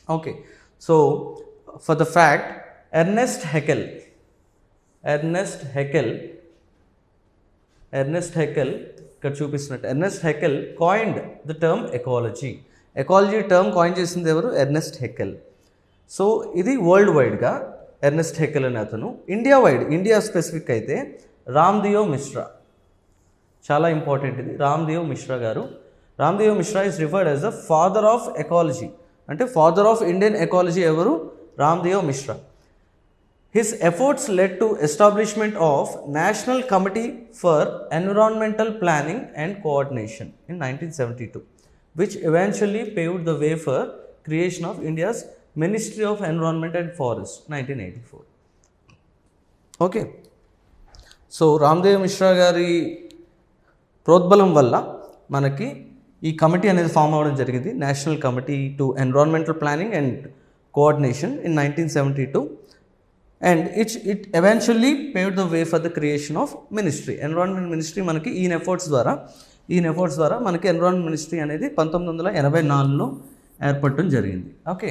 Okay, so for the fact, Ernest Haeckel, Ernest Haeckel, ఇక్కడ చూపిస్తున్నట్టు Ernest Haeckel coined the term ecology. Ecology term coin చేసింది ఎవరు? Ernest Haeckel. So ఇది world వైడ్గా Ernest Haeckel అనే అతను. ఇండియా స్పెసిఫిక్ అయితే రామ్దియో మిశ్రా, చాలా ఇంపార్టెంట్ ఇది. రామ్దియో మిశ్రా గారు, Ramdeo Mishra is referred as the father of ecology. అంటే ఫాదర్ ఆఫ్ ఇండియన్ ఎకాలజీ ఎవరు? Ramdeo Mishra. His efforts led to establishment of National Committee for Environmental Planning and Coordination in 1972, which eventually paved the way for creation of India's Ministry of Environment and Forest 1984. Okay, so Ramdev Mishra గారి ప్రోద్బలం వల్ల మనకి ఈ committee అనేది form అవ్వడం జరిగింది, national committee to environmental planning and coordination in 1972. And it eventually paved the way for the creation of ministry, environment ministry. మనకి ఈ efforts ద్వారా మనకి ఎన్విరాన్మెంట్ మినిస్ట్రీ అనేది 1984లో ఏర్పడటం జరిగింది. ఓకే.